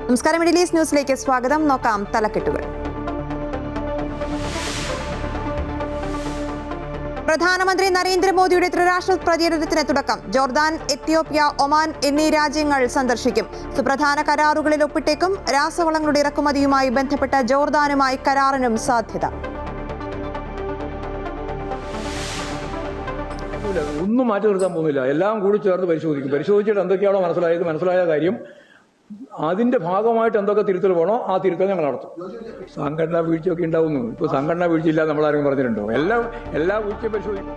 നമസ്കാരം, middle east ന്യൂസിലേക്ക് സ്വാഗതം. നോക്കാം തലക്കെട്ടുകൾ. പ്രധാനമന്ത്രി നരേന്ദ്രമോദിയുടെ ത്രിരാഷ്ട്ര പര്യടനത്തിന് തുടക്കം. ജോർദാൻ, എത്യോപ്യ, ഒമാൻ എന്നീ രാജ്യങ്ങൾ സന്ദർശിക്കും. സുപ്രധാന കരാറുകളിൽ ഒപ്പിട്ടേക്കും. രാസവളങ്ങളുടെ ഇറക്കുമതിയുമായി ബന്ധപ്പെട്ട ജോർദാനുമായി കരാറിനും സാധ്യത. ഒന്നും മാറ്റി നിർത്താൻ പോകുന്നില്ല. എല്ലാം കൂടി ചേർന്ന് പരിശോധിക്കും. പരിശോധിച്ചിട്ട് എന്തൊക്കെയാണോ മനസ്സിലായ കാര്യം അതിന്റെ ഭാഗമായിട്ട് എന്തൊക്കെ തിരുത്തൽ വേണോ ആ തിരുത്തൽ ഞങ്ങൾ നടത്തും. സംഘടനാ വീഴ്ചയൊക്കെ ഉണ്ടാവുന്നു. ഇപ്പോൾ സംഘടനാ വീഴ്ചയില്ല നമ്മളാരും പറഞ്ഞിട്ടുണ്ടോ? എല്ലാ വീഴ്ചയും പരിശോധിക്കും.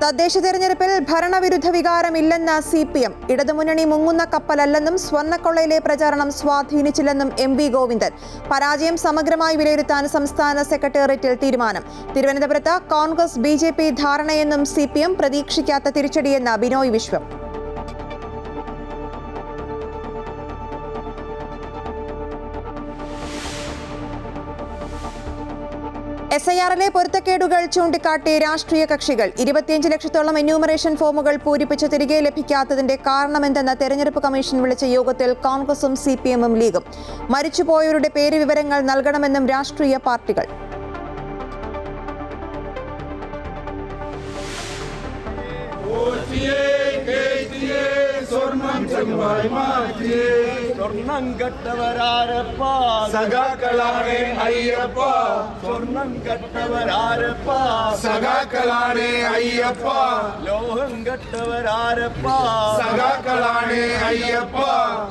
തദ്ദേശ തെരഞ്ഞെടുപ്പിൽ ഭരണവിരുദ്ധ വികാരമില്ലെന്ന് CPM. ഇടതുമുന്നണി മുങ്ങുന്ന കപ്പലല്ലെന്നും സ്വർണ്ണക്കൊള്ളയിലെ പ്രചാരണം സ്വാധീനിച്ചില്ലെന്നും MV ഗോവിന്ദൻ. പരാജയം സമഗ്രമായി വിലയിരുത്താൻ സംസ്ഥാന സെക്രട്ടേറിയറ്റിൽ തീരുമാനം. തിരുവനന്തപുരത്ത് കോൺഗ്രസ് BJP ധാരണയെന്നും CPM. പ്രതീക്ഷിക്കാത്ത തിരിച്ചടിയെന്ന് ബിനോയ് വിശ്വം. SIR-ലെ പൊരുത്തക്കേടുകൾ ചൂണ്ടിക്കാട്ടി രാഷ്ട്രീയ കക്ഷികൾ. 25 ലക്ഷത്തോളം എന്യൂമറേഷൻ ഫോമുകൾ പൂരിപ്പിച്ച് തിരികെ ലഭിക്കാത്തതിന്റെ കാരണമെന്തെന്ന് തെരഞ്ഞെടുപ്പ് കമ്മീഷൻ വിളിച്ച യോഗത്തിൽ കോൺഗ്രസും CPM-ഉം ലീഗും. മരിച്ചുപോയവരുടെ പേര് വിവരങ്ങൾ നൽകണമെന്നും രാഷ്ട്രീയ പാർട്ടികൾ. സ്വർണം കെട്ടവരാരപ്പ സഖാക്കളാണ് അയ്യപ്പ. സ്വർണം കെട്ടവരാരപ്പ സഖാക്കളാണ് അയ്യപ്പ. ലോഹം കെട്ടവരാരപ്പ സഖാക്കളാണ് അയ്യപ്പ.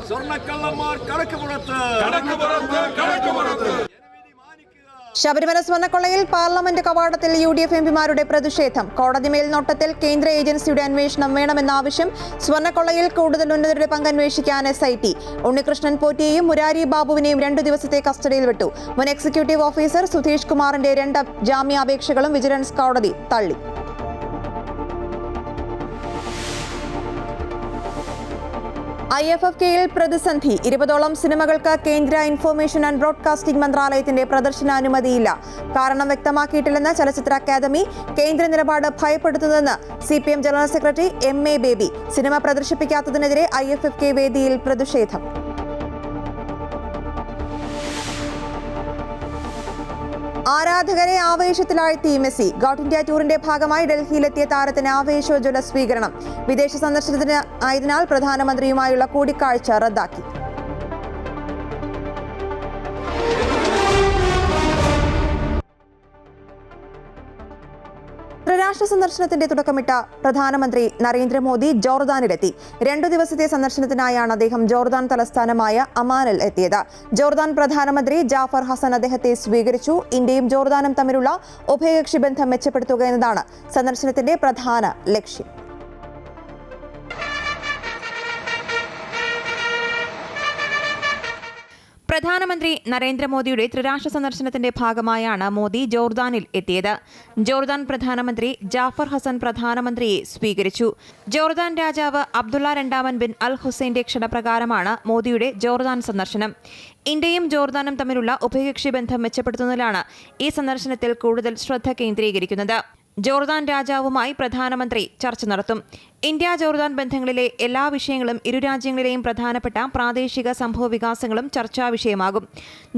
സ്വർണ്ണക്കള്ളന്മാർ കണക്കുപുറത്ത്. ശബരിമല സ്വർണ്ണക്കൊള്ളയിൽ പാർലമെന്റ് കവാടത്തിൽ UDF MPമാരുടെ പ്രതിഷേധം. കോടതി മേൽനോട്ടത്തിൽ കേന്ദ്ര ഏജൻസിയുടെ അന്വേഷണം വേണമെന്ന ആവശ്യം. സ്വർണ്ണക്കൊള്ളയിൽ കൂടുതൽ ഉന്നതരുടെ പങ്കന്വേഷിക്കാൻ SIT. ഉണ്ണികൃഷ്ണൻ പോറ്റിയെയും മുരാരി ബാബുവിനെയും 2 ദിവസത്തെ കസ്റ്റഡിയിൽ വിട്ടു. മുൻ എക്സിക്യൂട്ടീവ് ഓഫീസർ സുധീഷ് കുമാറിന്റെ 2 ജാമ്യാപേക്ഷകളും വിജിലൻസ് കോടതി തള്ളി. IFFK-യിൽ പ്രതിസന്ധി. 20ഓളം സിനിമകൾക്ക് കേന്ദ്ര ഇൻഫർമേഷൻ ആൻഡ് ബ്രോഡ്കാസ്റ്റിംഗ് മന്ത്രാലയത്തിന്റെ പ്രദർശനാനുമതിയില്ല. കാരണം വ്യക്തമാക്കിയിട്ടില്ലെന്ന് ചലച്ചിത്ര അക്കാദമി. കേന്ദ്ര നിലപാട് ഭയപ്പെടുത്തുന്നതെന്ന് CPM general secretary MA Baby. Cinema പ്രദർശിപ്പിക്കാത്തതിനെതിരെ IFFK വേദിയിൽ പ്രതിഷേധം. ആരാധകരെ ആവേശത്തിലാഴ്ത്തി മെസ്സി. ഗോട്ട് ഇന്ത്യ ടൂറിന്റെ ഭാഗമായി ഡൽഹിയിലെത്തിയ താരത്തിന് ആവേശോജ്വല സ്വീകരണം. വിദേശ സന്ദർശനത്തിന് ആയതിനാൽ പ്രധാനമന്ത്രിയുമായുള്ള കൂടിക്കാഴ്ച റദ്ദാക്കി. ത്രിരാഷ്ട്ര സന്ദർശനത്തിന്റെ തുടക്കമിട്ട പ്രധാനമന്ത്രി നരേന്ദ്രമോദി ജോർദാനിലെത്തി. 2 ദിവസത്തെ സന്ദർശനത്തിനായാണ് അദ്ദേഹം ജോർദാൻ തലസ്ഥാനമായ അമാനിൽ എത്തിയത്. ജോർദാൻ പ്രധാനമന്ത്രി ജാഫർ ഹസൻ അദ്ദേഹത്തെ സ്വീകരിച്ചു. ഇന്ത്യയും ജോർദാനും തമ്മിലുള്ള ഉഭയകക്ഷി ബന്ധം മെച്ചപ്പെടുത്തുക എന്നതാണ് സന്ദർശനത്തിന്റെ പ്രധാന ലക്ഷ്യം. പ്രധാനമന്ത്രി നരേന്ദ്രമോദിയുടെ ത്രിരാഷ്ട്ര സന്ദർശനത്തിന്റെ ഭാഗമായാണ് മോദി ജോർദാനിൽ എത്തിയത്. ജോർദാൻ പ്രധാനമന്ത്രി ജാഫർ ഹസൻ പ്രധാനമന്ത്രിയെ സ്വീകരിച്ചു. ജോർദാൻ രാജാവ് അബ്ദുള്ള രണ്ടാമൻ ബിൻ അൽ ഹുസൈന്റെ ക്ഷണപ്രകാരമാണ് മോദിയുടെ ജോർദാൻ സന്ദർശനം. ഇന്ത്യയും ജോർദാനും തമ്മിലുള്ള ഉഭയകക്ഷി ബന്ധം മെച്ചപ്പെടുത്തുന്നതിലാണ് ഈ സന്ദർശനത്തിൽ കൂടുതൽ ശ്രദ്ധ കേന്ദ്രീകരിക്കുന്നത്. ജോർദാൻ രാജാവുമായി പ്രധാനമന്ത്രി ചർച്ച നടത്തും. ഇന്ത്യ ജോർദാൻ ബന്ധങ്ങളിലെ എല്ലാ വിഷയങ്ങളും ഇരു രാജ്യങ്ങളിലെയും പ്രധാനപ്പെട്ട പ്രാദേശിക സംഭവ വികാസങ്ങളും ചർച്ചാ വിഷയമാകും.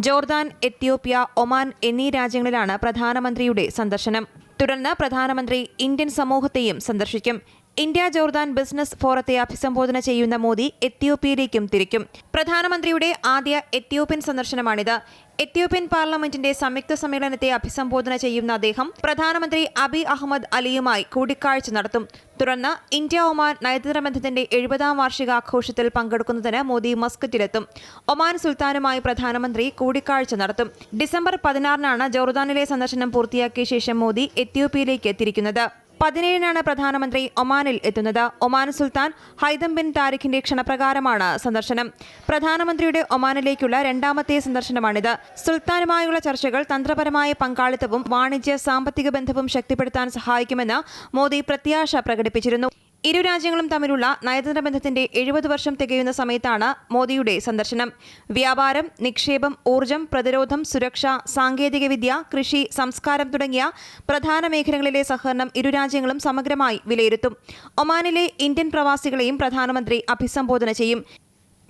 ജോർദാൻ, എത്യോപ്യ, ഒമാൻ എന്നീ രാജ്യങ്ങളിലാണ് പ്രധാനമന്ത്രിയുടെ സന്ദർശനം. തുടർന്ന് പ്രധാനമന്ത്രി ഇന്ത്യൻ സമൂഹത്തെയും സന്ദർശിക്കും. ഇന്ത്യ ജോർദാൻ ബിസിനസ് ഫോറത്തെ അഭിസംബോധന ചെയ്യുന്ന മോദി എത്യോപ്യയിലേക്കും തിരിക്കും. പ്രധാനമന്ത്രിയുടെ ആദ്യ എത്യോപ്യൻ സന്ദർശനമാണിത്. എത്യോപ്യൻ പാർലമെന്റിന്റെ സംയുക്ത സമ്മേളനത്തെ അഭിസംബോധന ചെയ്യുന്ന അദ്ദേഹം പ്രധാനമന്ത്രി അബി അഹമ്മദ് അലിയുമായി കൂടിക്കാഴ്ച നടത്തും. തുടർന്ന് ഇന്ത്യ ഒമാൻ നയതന്ത്ര ബന്ധത്തിന്റെ 70ാം വാർഷികാഘോഷത്തിൽ പങ്കെടുക്കുന്നതിന് മോദി മസ്കറ്റിലെത്തും. ഒമാൻ സുൽത്താനുമായി പ്രധാനമന്ത്രി കൂടിക്കാഴ്ച നടത്തും. ഡിസംബർ 16-നാണ് ജോർദാനിലെ സന്ദർശനം പൂർത്തിയാക്കിയ ശേഷം മോദി എത്യോപ്യയിലേക്ക് തിരിക്കുന്നത്. 17-നാണ് പ്രധാനമന്ത്രി ഒമാനിൽ എത്തുന്നത്. ഒമാൻ സുൽത്താൻ ഹൈതം ബിൻ താരിഖിന്റെ ക്ഷണപ്രകാരമാണ് സന്ദർശനം. പ്രധാനമന്ത്രിയുടെ ഒമാനിലേക്കുള്ള 2ാമത്തെ സന്ദർശനമാണിത്. സുൽത്താനുമായുള്ള ചർച്ചകൾ തന്ത്രപരമായ പങ്കാളിത്തവും വാണിജ്യ സാമ്പത്തിക ബന്ധവും ശക്തിപ്പെടുത്താൻ സഹായിക്കുമെന്ന് മോദി പ്രത്യാശ പ്രകടിപ്പിച്ചിരുന്നു. ഇരു രാജ്യങ്ങളും തമ്മിലുള്ള നയതന്ത്ര ബന്ധത്തിന്റെ 70 വർഷം തികയുന്ന സമയത്താണ് മോദിയുടെ സന്ദർശനം. വ്യാപാരം, നിക്ഷേപം, ഊർജ്ജം, പ്രതിരോധം, സുരക്ഷ, സാങ്കേതികവിദ്യ, കൃഷി, സംസ്കാരം തുടങ്ങിയ പ്രധാന മേഖലകളിലെ സഹകരണം ഇരു രാജ്യങ്ങളും സമഗ്രമായി വിലയിരുത്തും. ഒമാനിലെ ഇന്ത്യൻ പ്രവാസികളെയും പ്രധാനമന്ത്രി അഭിസംബോധന ചെയ്യും.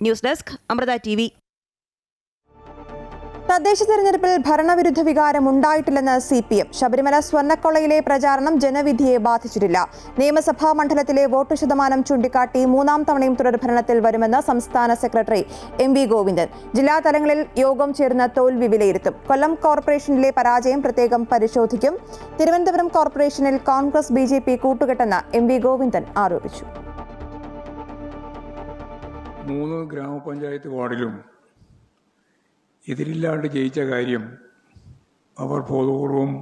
News desk, Amrita TV. തദ്ദേശ തെരഞ്ഞെടുപ്പിൽ ഭരണവിരുദ്ധ വികാരം ഉണ്ടായിട്ടില്ലെന്ന് CPM. ശബരിമല സ്വർണ്ണക്കൊള്ളയിലെ പ്രചാരണം ജനവിധിയെ ബാധിച്ചിട്ടില്ല. നിയമസഭാ മണ്ഡലത്തിലെ വോട്ട് ശതമാനം ചൂണ്ടിക്കാട്ടി മൂന്നാം തവണയും തുടർഭരണത്തിൽ വരുമെന്ന് സംസ്ഥാന സെക്രട്ടറി MV ഗോവിന്ദൻ. ജില്ലാ തലങ്ങളിൽ യോഗം ചേർന്ന് തോൽവി വിലയിരുത്തും. കൊല്ലം കോർപ്പറേഷനിലെ പരാജയം പ്രത്യേകം പരിശോധിക്കും. തിരുവനന്തപുരം കോർപ്പറേഷനിൽ കോൺഗ്രസ് BJP കൂട്ടുകെട്ടെന്ന് MV ഗോവിന്ദൻ ആരോപിച്ചു. 3 ഗ്രാമപഞ്ചായത്ത് വാർഡിലും എതിരില്ലാണ്ട് ജയിച്ച കാര്യം അവർ ബോധപൂർവം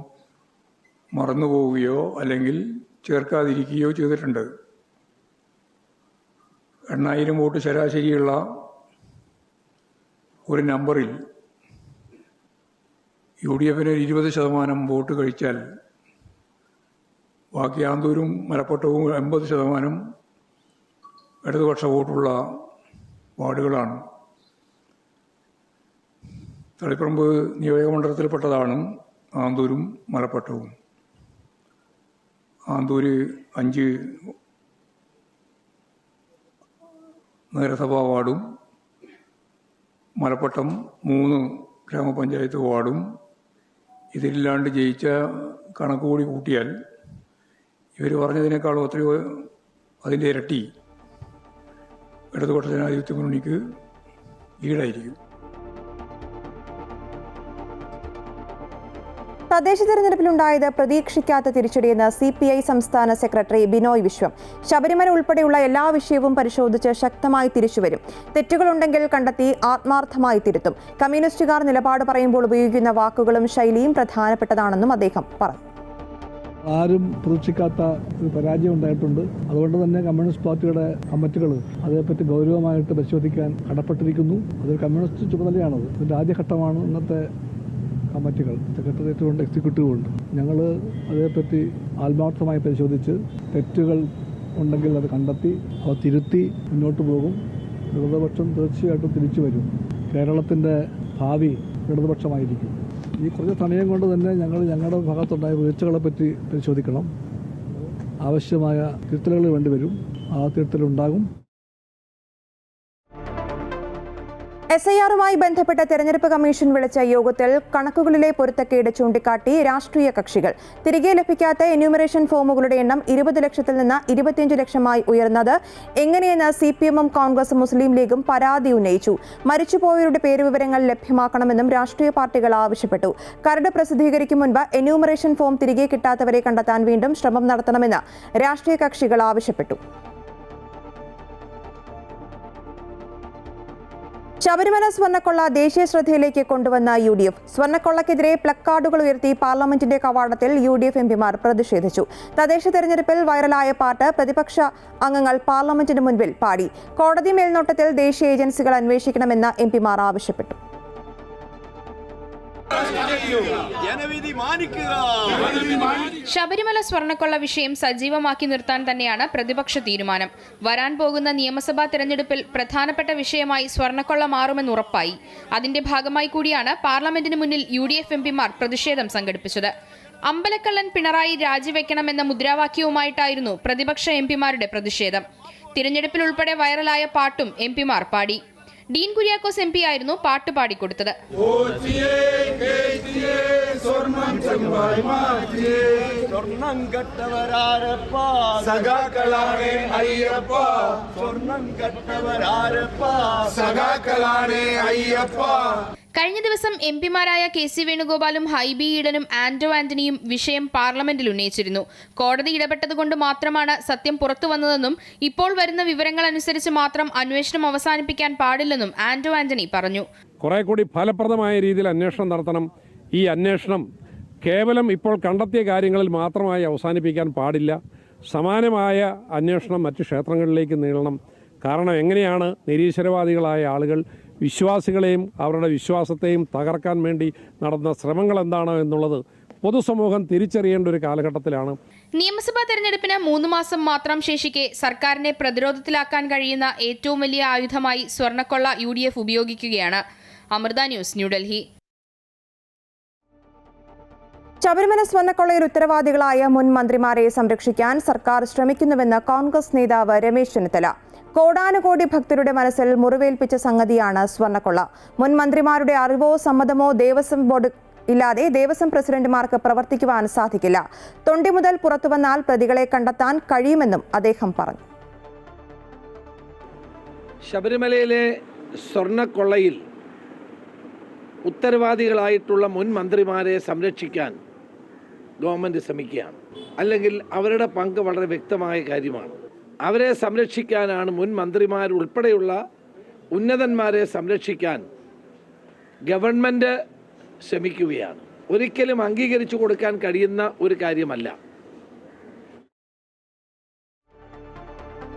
മറന്നുപോവുകയോ അല്ലെങ്കിൽ ചേർക്കാതിരിക്കുകയോ ചെയ്തിട്ടുണ്ട്. 8000 വോട്ട് ശരാശരിയുള്ള ഒരു നമ്പറിൽ UDF-ന് 20% വോട്ട് കഴിച്ചാൽ ബാക്കി ആന്തൂരും മലപ്പട്ടവും 80% ഇടതുപക്ഷ വോട്ടുള്ള വാർഡുകളാണ്. തളിപ്പറമ്പ് നിയോജകമണ്ഡലത്തിൽപ്പെട്ടതാണ് ആന്തൂരും മലപ്പട്ടവും. ആന്തൂര് 5 നഗരസഭാ വാർഡും മലപ്പട്ടം 3 ഗ്രാമപഞ്ചായത്ത് വാർഡും ഇതില്ലാണ്ട് ജയിച്ച കണക്കുകൂടി കൂട്ടിയാൽ ഇവർ പറഞ്ഞതിനേക്കാളും എത്രയോ അതിൻ്റെ ഇരട്ടി ഇടതുപക്ഷ ജനാധിപത്യ മുന്നണിക്ക് ലീഡായിരിക്കും. തദ്ദേശ തെരഞ്ഞെടുപ്പിലുണ്ടായത് പ്രതീക്ഷിക്കാത്ത തിരിച്ചടിയെന്ന് CPI സംസ്ഥാന സെക്രട്ടറി ബിനോയ് വിശ്വം. ശബരിമല ഉൾപ്പെടെയുള്ള എല്ലാ വിഷയവും പരിശോധിച്ച് ശക്തമായി തിരിച്ചുവരും. തെറ്റുകളുണ്ടെങ്കിൽ കണ്ടെത്തി ആത്മാർത്ഥമായി തിരുത്തും. കമ്മ്യൂണിസ്റ്റുകാർ നിലപാട് പറയുമ്പോൾ ഉപയോഗിക്കുന്ന വാക്കുകളും ശൈലിയും പ്രധാനപ്പെട്ടതാണെന്നും അദ്ദേഹം പറഞ്ഞു. ആരും പ്രതീക്ഷിക്കാത്ത ഒരു പരാജയം ഉണ്ടായിട്ടുണ്ട്. അതുകൊണ്ട് തന്നെ കമ്മ്യൂണിസ്റ്റ് പാർട്ടിയുടെ കമ്മിറ്റികൾ അതേപ്പറ്റി ഗൗരവമായിട്ട് പരിശോധിക്കാൻ കടപ്പെട്ടിരിക്കുന്നു. അതൊരു കമ്മ്യൂണിസ്റ്റ് ചുമതലയാണത്. ഇതിൻ്റെ ആദ്യഘട്ടമാണ് ഇന്നത്തെ കമ്മിറ്റികൾ, സെക്രട്ടേറിയറ്റും ഉണ്ട്, എക്സിക്യൂട്ടീവും ഉണ്ട്. ഞങ്ങൾ അതേപ്പറ്റി ആത്മാർത്ഥമായി പരിശോധിച്ച് തെറ്റുകൾ ഉണ്ടെങ്കിൽ അത് കണ്ടെത്തി അവ തിരുത്തി മുന്നോട്ട് പോകും. ഇടതുപക്ഷം തീർച്ചയായിട്ടും തിരിച്ചു വരും. കേരളത്തിൻ്റെ ഭാവി ഇടതുപക്ഷമായിരിക്കും. ഈ കുറച്ച് സമയം കൊണ്ട് തന്നെ ഞങ്ങൾ ഞങ്ങളുടെ ഭാഗത്തുണ്ടായ വീഴ്ചകളെ പറ്റി പരിശോധിക്കണം. ആവശ്യമായ തിരുത്തലുകൾ വേണ്ടിവരും. ആ തിരുത്തലുണ്ടാകും. SIR-മായി ബന്ധപ്പെട്ട തെരഞ്ഞെടുപ്പ് കമ്മീഷൻ വിളിച്ച യോഗത്തിൽ കണക്കുകളിലെ പൊരുത്തക്കേട് ചൂണ്ടിക്കാട്ടി രാഷ്ട്രീയ കക്ഷികൾ. തിരികെ ലഭിക്കാത്ത എന്യൂമറേഷൻ ഫോമുകളുടെ എണ്ണം 20 ലക്ഷത്തിൽ നിന്ന് 25 ലക്ഷമായി ഉയർന്നത് എങ്ങനെയെന്ന് CPM-ഉം കോൺഗ്രസും മുസ്ലിം ലീഗും പരാതി ഉന്നയിച്ചു. മരിച്ചുപോയവരുടെ പേരുവിവരങ്ങൾ ലഭ്യമാക്കണമെന്നും രാഷ്ട്രീയ പാർട്ടികൾ ആവശ്യപ്പെട്ടു. കരട് പ്രസിദ്ധീകരിക്കും മുൻപ് എന്യൂമറേഷൻ ഫോം തിരികെ കിട്ടാത്തവരെ കണ്ടെത്താൻ വീണ്ടും ശ്രമം നടത്തണമെന്ന് രാഷ്ട്രീയ കക്ഷികൾ ആവശ്യപ്പെട്ടു. ശബരിമല സ്വർണ്ണക്കൊള്ള ദേശീയ ശ്രദ്ധയിലേക്ക് കൊണ്ടുവന്ന UDF. സ്വർണ്ണക്കൊള്ളക്കെതിരെ പ്ലക്കാർഡുകൾ ഉയർത്തി പാർലമെന്റിന്റെ കവാടത്തിൽ UDF MPമാർ പ്രതിഷേധിച്ചു. തദ്ദേശ തെരഞ്ഞെടുപ്പിൽ വൈറലായ പാട്ട് പ്രതിപക്ഷ അംഗങ്ങൾ പാർലമെന്റിന് മുൻപിൽ പാടി. കോടതി മേൽനോട്ടത്തിൽ ദേശീയ ഏജൻസികൾ അന്വേഷിക്കണമെന്ന് MPമാർ ആവശ്യപ്പെട്ടു. ശബരിമല സ്വർണ്ണക്കൊള്ള വിഷയം സജീവമാക്കി നിർത്താൻ തന്നെയാണ് പ്രതിപക്ഷ തീരുമാനം. വരാൻ പോകുന്ന നിയമസഭാ തെരഞ്ഞെടുപ്പിൽ പ്രധാനപ്പെട്ട വിഷയമായി സ്വർണ്ണക്കൊള്ള മാറുമെന്ന് ഉറപ്പായി. അതിന്റെ ഭാഗമായി കൂടിയാണ് പാർലമെന്റിന് മുന്നിൽ UDF MPമാർ പ്രതിഷേധം സംഘടിപ്പിച്ചത്. അമ്പലക്കള്ളൻ പിണറായി രാജിവെക്കണമെന്ന മുദ്രാവാക്യവുമായിട്ടായിരുന്നു പ്രതിപക്ഷ MPമാരുടെ പ്രതിഷേധം. തിരഞ്ഞെടുപ്പിൽ ഉൾപ്പെടെ വൈറലായ പാട്ടും MPമാർ പാടി. ഡീൻ കുര്യാക്കോസ് MP ആയിരുന്നു പാട്ട് പാടിക്കൊടുത്തത്. സ്വർണം കെട്ടവരാരപ്പാ സഖാക്കളാണേ അയ്യപ്പ. സ്വർണം കെട്ടവരാരപ്പാ സഖാക്കളാണേ അയ്യപ്പ. കഴിഞ്ഞ ദിവസം MPമാരായ KC വേണുഗോപാലും ഹൈബി ഈഡനും ആന്റോ ആന്റണിയും വിഷയം പാർലമെന്റിൽ ഉന്നയിച്ചിരുന്നു. കോടതി ഇടപെട്ടതുകൊണ്ട് മാത്രമാണ് സത്യം പുറത്തു വന്നതെന്നും ഇപ്പോൾ വരുന്ന വിവരങ്ങൾ അനുസരിച്ച് മാത്രം അന്വേഷണം അവസാനിപ്പിക്കാൻ പാടില്ലെന്നും ആന്റോ ആന്റണി പറഞ്ഞു. കുറെ കൂടി ഫലപ്രദമായ രീതിയിൽ അന്വേഷണം നടത്തണം. ഈ അന്വേഷണം കേവലം ഇപ്പോൾ കണ്ടെത്തിയ കാര്യങ്ങളിൽ മാത്രമായി അവസാനിപ്പിക്കാൻ പാടില്ല. സമാനമായ അന്വേഷണം മറ്റ് ക്ഷേത്രങ്ങളിലേക്ക് നീളണം. കാരണം എങ്ങനെയാണ് നിരീശ്വരവാദികളായ ആളുകൾ വിശ്വാസികളെയും അവരുടെ വിശ്വാസത്തെയും തകർക്കാൻ വേണ്ടി നടന്ന ശ്രമങ്ങൾ എന്താണ് എന്നുള്ളത് പൊതുസമൂഹം തിരിച്ചറിയേണ്ട ഒരു കാലഘട്ടത്തിലാണ്. നിയമസഭാ തെരഞ്ഞെടുപ്പിന് 3 മാസം മാത്രം ശേഷിക്കെ സർക്കാരിനെ പ്രതിരോധത്തിലാക്കാൻ കഴിയുന്ന ഏറ്റവും വലിയ ആയുധമായി സ്വർണ്ണക്കൊള്ള UDF ഉപയോഗിക്കുകയാണ്. അമൃത ന്യൂസ്, ന്യൂഡൽഹി. ശബരിമല സ്വർണ്ണക്കൊള്ളയിൽ ഉത്തരവാദികളായ മുൻ മന്ത്രിമാരെ സംരക്ഷിക്കാൻ സർക്കാർ ശ്രമിക്കുന്നുവെന്ന് കോൺഗ്രസ് നേതാവ് രമേശ് ചെന്നിത്തല. കോടാനുകോടി ഭക്തരുടെ മനസ്സിൽ മുറിവേൽപ്പിച്ച സംഗതിയാണ് സ്വർണ്ണക്കൊള്ള. മുൻ മന്ത്രിമാരുടെ അറിവോ സമ്മതമോ ദേവസ്വം ബോർഡ് ഇല്ലാതെ ദേവസ്വം പ്രസിഡന്റുമാർക്ക് പ്രവർത്തിക്കുവാൻ സാധിക്കില്ല. തൊണ്ടി മുതൽ പുറത്തുവന്നാൽ പ്രതികളെ കണ്ടെത്താൻ കഴിയുമെന്നും അദ്ദേഹം പറഞ്ഞു. ശബരിമലയിലെ സ്വർണ്ണക്കൊള്ളയിൽ ഉത്തരവാദികളായിട്ടുള്ള മുൻ മന്ത്രിമാരെ സംരക്ഷിക്കാൻ ഗവൺമെൻറ് ശ്രമിക്കുകയാണ്. അല്ലെങ്കിൽ അവരുടെ പങ്ക് വളരെ വ്യക്തമായ കാര്യമാണ്. അവരെ സംരക്ഷിക്കാനാണ് മുൻ മന്ത്രിമാരുൾപ്പെടെയുള്ള ഉന്നതന്മാരെ സംരക്ഷിക്കാൻ ഗവൺമെൻറ് ശ്രമിക്കുകയാണ്. ഒരിക്കലും അംഗീകരിച്ചു കൊടുക്കാൻ കഴിയുന്ന ഒരു കാര്യമല്ല.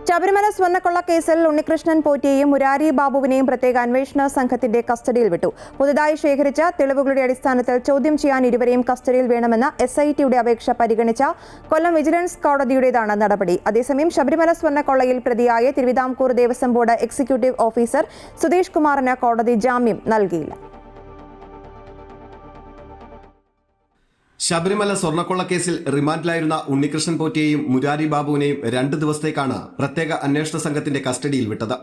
ശബരിമല സ്വർണ്ണക്കൊള്ള കേസിൽ ഉണ്ണികൃഷ്ണൻ പോറ്റിയെയും മുരാരി ബാബുവിനെയും പ്രത്യേക അന്വേഷണ സംഘത്തിന്റെ കസ്റ്റഡിയിൽ വിട്ടു. പുതുതായി ശേഖരിച്ച തെളിവുകളുടെ അടിസ്ഥാനത്തിൽ ചോദ്യം ചെയ്യാൻ ഇരുവരെയും കസ്റ്റഡിയിൽ വേണമെന്ന SITയുടെ അപേക്ഷ പരിഗണിച്ച കൊല്ലം വിജിലൻസ് കോടതിയുടേതാണ് നടപടി. അതേസമയം ശബരിമല സ്വർണ്ണക്കൊള്ളയിൽ പ്രതിയായ Thiruvithamkoor Devaswom board executive officer Sudheesh കുമാറിന് കോടതി ജാമ്യം നൽകിയില്ല. ശബരിമല സ്വർണ്ണക്കൊള്ള കേസിൽ റിമാൻഡിലായിരുന്ന ഉണ്ണികൃഷ്ണൻ പോറ്റിയെയും മുരാരി ബാബുവിനെയും 2 ദിവസത്തേക്കാണ് പ്രത്യേക അന്വേഷണ സംഘത്തിന്റെ കസ്റ്റഡിയിൽ വിട്ടത്.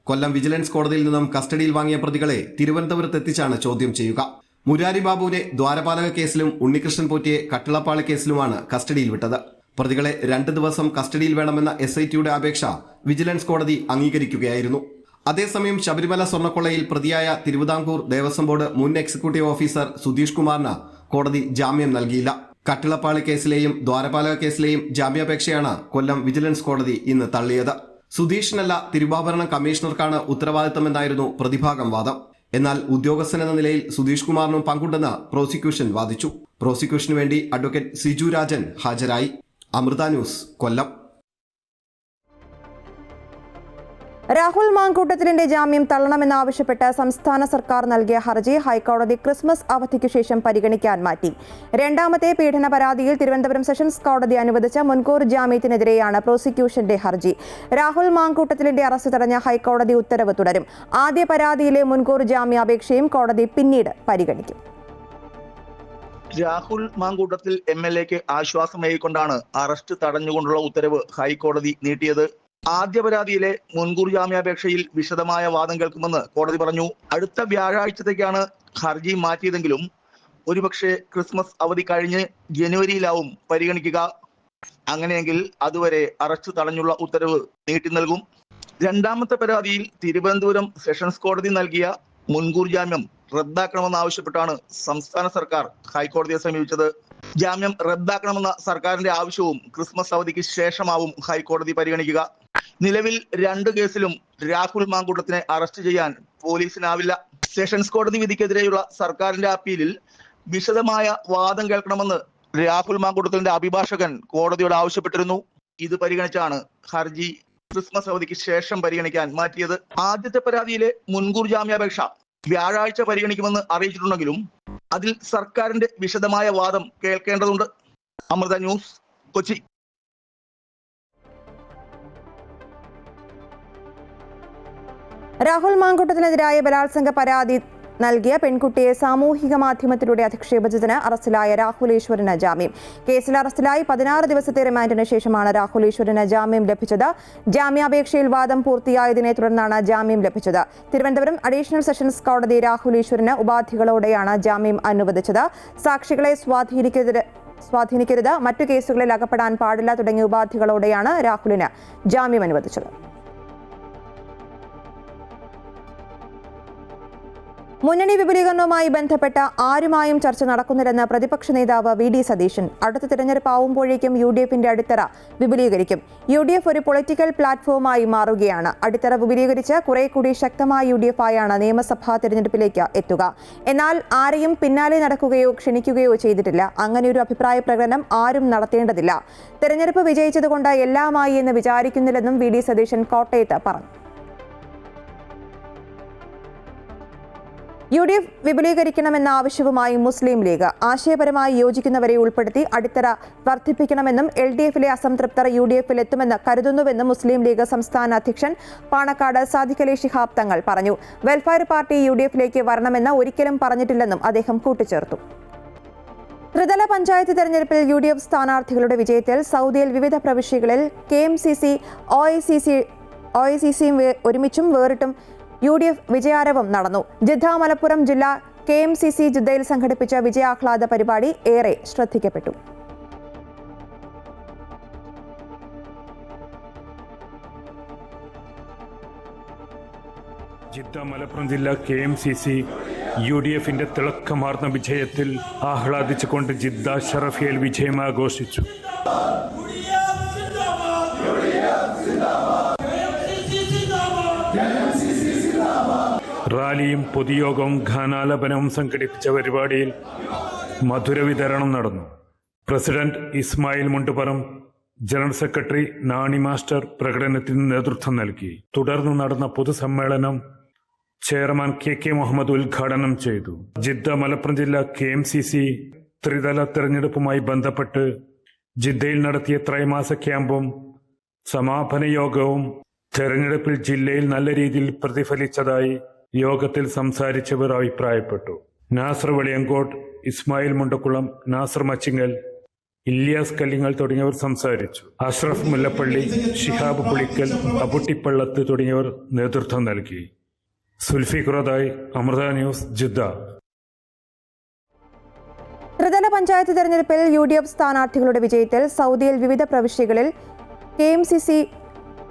കൊല്ലം വിജിലൻസ് കോടതിയിൽ നിന്നും കസ്റ്റഡിയിൽ വാങ്ങിയ പ്രതികളെ തിരുവനന്തപുരത്ത് എത്തിച്ചാണ് ചോദ്യം ചെയ്യുക. മുരാരി ബാബുവിനെ ദ്വാരപാലക കേസിലും ഉണ്ണികൃഷ്ണൻ പോറ്റിയെ കട്ടിളപ്പാള കേസിലുമാണ് കസ്റ്റഡിയിൽ വിട്ടത്. പ്രതികളെ 2 ദിവസം കസ്റ്റഡിയിൽ വേണമെന്ന SITയുടെ അപേക്ഷ വിജിലൻസ് കോടതി അംഗീകരിക്കുകയായിരുന്നു. അതേസമയം ശബരിമല സ്വർണ്ണക്കൊള്ളയിൽ പ്രതിയായ തിരുവിതാംകൂർ ദേവസ്വം ബോർഡ് മുൻ എക്സിക്യൂട്ടീവ് ഓഫീസർ സുധീഷ് കുമാറിന് കോടതി ജാമ്യം നൽകിയില്ല. കട്ടിളപ്പാളി കേസിലെയും ദ്വാരപാലക കേസിലെയും ജാമ്യാപേക്ഷയാണ് കൊല്ലം വിജിലൻസ് കോടതി ഇന്ന് തള്ളിയത്. സുധീഷിനല്ല തിരുവാഭരണ കമ്മീഷണർക്കാണ് ഉത്തരവാദിത്തമെന്നായിരുന്നു പ്രതിഭാഗം വാദം. എന്നാൽ ഉദ്യോഗസ്ഥനെന്ന നിലയിൽ സുധീഷ് കുമാറിനും പങ്കുണ്ടെന്ന് പ്രോസിക്യൂഷൻ വാദിച്ചു. പ്രോസിക്യൂഷനു വേണ്ടി അഡ്വക്കേറ്റ് സിജു രാജൻ ഹാജരായി. അമൃത ന്യൂസ്, കൊല്ലം. രാഹുൽ മാങ്കൂട്ടത്തിലിന്റെ ജാമ്യം തള്ളണമെന്നാവശ്യപ്പെട്ട് സംസ്ഥാന സർക്കാർ നൽകിയ ഹർജി ഹൈക്കോടതി ക്രിസ്മസ് അവധിക്ക് ശേഷം പരിഗണിക്കാൻ മാറ്റി. രണ്ടാമത്തെ പീഡന പരാതിയിൽ തിരുവനന്തപുരം സെഷൻസ് കോടതി അനുവദിച്ച മുൻകൂർ ജാമ്യത്തിനെതിരെയാണ് പ്രോസിക്യൂഷന്റെ ഹർജി. രാഹുൽ മാങ്കൂട്ടത്തിലിന്റെ അറസ്റ്റ് തടഞ്ഞ ഹൈക്കോടതി ഉത്തരവ് തുടരും. ആദ്യ പരാതിയിലെ മുൻകൂർ ജാമ്യാപേക്ഷയും കോടതി പിന്നീട് പരിഗണിക്കും. രാഹുൽ മാങ്കൂട്ടത്തിൽ MLAക്ക് ആശ്വാസമേകൊണ്ടാണ് അറസ്റ്റ് തടഞ്ഞുകൊണ്ടുള്ള ഉത്തരവ് ഹൈക്കോടതി നീട്ടിയത്. ആദ്യ പരാതിയിലെ മുൻകൂർ ജാമ്യാപേക്ഷയിൽ വിശദമായ വാദം കേൾക്കുമെന്ന് കോടതി പറഞ്ഞു. അടുത്ത വ്യാഴാഴ്ചത്തേക്കാണ് ഹർജി മാറ്റിയതെങ്കിലും ഒരുപക്ഷെ ക്രിസ്മസ് അവധി കഴിഞ്ഞ് ജനുവരിയിലാവും പരിഗണിക്കുക. അങ്ങനെയെങ്കിൽ അതുവരെ അറസ്റ്റ് തടഞ്ഞുള്ള ഉത്തരവ് നീട്ടി നൽകും. രണ്ടാമത്തെ പരാതിയിൽ തിരുവനന്തപുരം സെഷൻസ് കോടതി നൽകിയ മുൻകൂർ ജാമ്യം റദ്ദാക്കണമെന്നാവശ്യപ്പെട്ടാണ് സംസ്ഥാന സർക്കാർ ഹൈക്കോടതിയെ സമീപിച്ചത്. ജാമ്യം റദ്ദാക്കണമെന്ന സർക്കാരിന്റെ ആവശ്യവും ക്രിസ്മസ് അവധിക്ക് ശേഷമാവും ഹൈക്കോടതി പരിഗണിക്കുക. നിലവിൽ 2 കേസിലും രാഹുൽ മാങ്കൂട്ടത്തിനെ അറസ്റ്റ് ചെയ്യാൻ പോലീസിനാവില്ല. സെഷൻസ് കോടതി വിധിക്കെതിരെയുള്ള സർക്കാരിന്റെ അപ്പീലിൽ വിശദമായ വാദം കേൾക്കണമെന്ന് രാഹുൽ മാങ്കൂട്ടത്തിന്റെ അഭിഭാഷകൻ കോടതിയോട് ആവശ്യപ്പെട്ടിരുന്നു. ഇത് പരിഗണിച്ചാണ് ഹർജി ക്രിസ്മസ് അവധിക്ക് ശേഷം പരിഗണിക്കാൻ മാറ്റിയത്. ആദ്യത്തെ പരാതിയിലെ മുൻകൂർ ജാമ്യാപേക്ഷ വ്യാഴാഴ്ച പരിഗണിക്കുമെന്ന് അറിയിച്ചിട്ടുണ്ടെങ്കിലും അതിൽ സർക്കാരിന്റെ വിശദമായ വാദം കേൾക്കേണ്ടതുണ്ട്. അമൃത ന്യൂസ്, കൊച്ചി. രാഹുൽ മാങ്കൂട്ടത്തിനെതിരായ ബലാത്സംഗ പരാതി നൽകിയ പെൺകുട്ടിയെ സാമൂഹിക മാധ്യമത്തിലൂടെ അധിക്ഷേപിച്ചതിന് അറസ്റ്റിലായ രാഹുൽ ഈശ്വറിന് ജാമ്യം. കേസിൽ അറസ്റ്റിലായി 16 ദിവസത്തെ റിമാൻഡിന് ശേഷമാണ് രാഹുൽ ഈശ്വറിന് ജാമ്യം ലഭിച്ചത്. ജാമ്യാപേക്ഷയിൽ വാദം പൂർത്തിയായതിനെ തുടർന്നാണ് ജാമ്യം ലഭിച്ചത്. തിരുവനന്തപുരം അഡീഷണൽ സെഷൻസ് കോടതി രാഹുൽ ഈശ്വറിന് ഉപാധികളോടെയാണ് ജാമ്യം അനുവദിച്ചത്. സാക്ഷികളെ സ്വാധീനിക്കരുത്, മറ്റു കേസുകളിൽ അകപ്പെടാൻ പാടില്ല തുടങ്ങിയ ഉപാധികളോടെയാണ് രാഹുലിന് ജാമ്യം അനുവദിച്ചത്. മുന്നണി വിപുലീകരണവുമായി ബന്ധപ്പെട്ട ആരുമായും ചർച്ച നടക്കുന്നില്ലെന്ന് പ്രതിപക്ഷ നേതാവ് VD സതീശൻ. അടുത്ത തിരഞ്ഞെടുപ്പ് ആവുമ്പോഴേക്കും UDFന്റെ അടിത്തറ വിപുലീകരിക്കും. UDF ഒരു പൊളിറ്റിക്കൽ പ്ലാറ്റ്ഫോമായി മാറുകയാണ്. അടിത്തറ വിപുലീകരിച്ച് കുറെ കൂടി ശക്തമായ UDF ആയാണ് നിയമസഭാ തിരഞ്ഞെടുപ്പിലേക്ക് എത്തുക. എന്നാൽ ആരെയും പിന്നാലെ നടക്കുകയോ ക്ഷണിക്കുകയോ ചെയ്തിട്ടില്ല. അങ്ങനെയൊരു അഭിപ്രായ പ്രകടനം ആരും നടത്തേണ്ടതില്ല. തിരഞ്ഞെടുപ്പ് വിജയിച്ചതുകൊണ്ട് എല്ലാമായി എന്ന് വിചാരിക്കുന്നില്ലെന്നും VD സതീശൻ കോട്ടയത്ത് പറഞ്ഞു. UDF വിപുലീകരിക്കണമെന്ന ആവശ്യവുമായി മുസ്ലിം ലീഗ് ആശയപരമായി യോജിക്കുന്നവരെ ഉൾപ്പെടുത്തി അടിത്തറ വർദ്ധിപ്പിക്കണമെന്നും LDFലെ അസംതൃപ്തർ UDFൽ എത്തുമെന്ന് കരുതുന്നുവെന്നും മുസ്ലിം ലീഗ് സംസ്ഥാന അധ്യക്ഷൻ പാണക്കാട് സാദിഖ് അലി ശിഹാബ് തങ്ങൾ പറഞ്ഞു. വെൽഫെയർ പാർട്ടി UDFലേക്ക് വരണമെന്ന് ഒരിക്കലും പറഞ്ഞിട്ടില്ലെന്നും അദ്ദേഹം കൂട്ടിച്ചേർത്തു. ത്രിതല പഞ്ചായത്ത് തെരഞ്ഞെടുപ്പിൽ UDF സ്ഥാനാർത്ഥികളുടെ വിജയത്തിൽ സൗദിയിൽ വിവിധ പ്രവിശ്യകളിൽ KMCC, OICCയും ഒരുമിച്ചും വേറിട്ടും UDF വിജയാരവം നടന്നു. ജിദ്ദ മലപ്പുറം ജില്ലാ KMCC ജിദ്ദയിൽ സംഘടിപ്പിച്ച വിജയാഹ്ലാദ പരിപാടി ഏറെ ശ്രദ്ധിക്കപ്പെട്ടു. ജിദ്ദ മലപ്പുറം ജില്ലാ KMCC UDFന്റെ തിളക്കമാർന്ന വിജയത്തിൽ ആഹ്ലാദിച്ചുകൊണ്ട് ജിദ്ദ ഷറഫിയയിൽ വിജയം ആഘോഷിച്ചു. റാലിയും പൊതുയോഗവും ഗാനാലാപനവും സംഘടിപ്പിച്ച പരിപാടിയിൽ മധുര വിതരണം നടന്നു. President Ismail Munduparam, general secretary Nani master പ്രകടനത്തിന് നേതൃത്വം നൽകി. തുടർന്ന് നടന്ന പൊതുസമ്മേളനം ചെയർമാൻ KK മുഹമ്മദ് ഉദ്ഘാടനം ചെയ്തു. ജിദ്ദ മലപ്പുറം ജില്ലാ KMCC ത്രിതല തെരഞ്ഞെടുപ്പുമായി ബന്ധപ്പെട്ട് ജിദ്ദയിൽ നടത്തിയ ത്രൈമാസ ക്യാമ്പും സമാപന യോഗവും തെരഞ്ഞെടുപ്പിൽ ജില്ലയിൽ നല്ല രീതിയിൽ പ്രതിഫലിച്ചതായി യോഗത്തിൽ സംസാരിച്ചവർ അഭിപ്രായപ്പെട്ടു. നാസർ വെളിയങ്കോട്ട്, ഇസ്മായിൽ മുണ്ടക്കുളം, നാസർ മച്ചിങ്ങൽ, ഇല്യാസ് കല്ലിങ്ങൽ തുടങ്ങിയവർ സംസാരിച്ചു. അഷ്റഫ് മുല്ലപ്പള്ളി, ഷിഹാബ് പുളിക്കൽ, അബുട്ടിപ്പള്ളത്ത് തുടങ്ങിയവർ നേതൃത്വം നൽകി. Sulfi Khuradai, Amrita news, Jeddah. ത്രിതല പഞ്ചായത്ത് തെരഞ്ഞെടുപ്പിൽ UDF സ്ഥാനാർത്ഥികളുടെ വിജയത്തിൽ സൗദിയിൽ വിവിധ പ്രവിശ്യകളിൽ KMCC,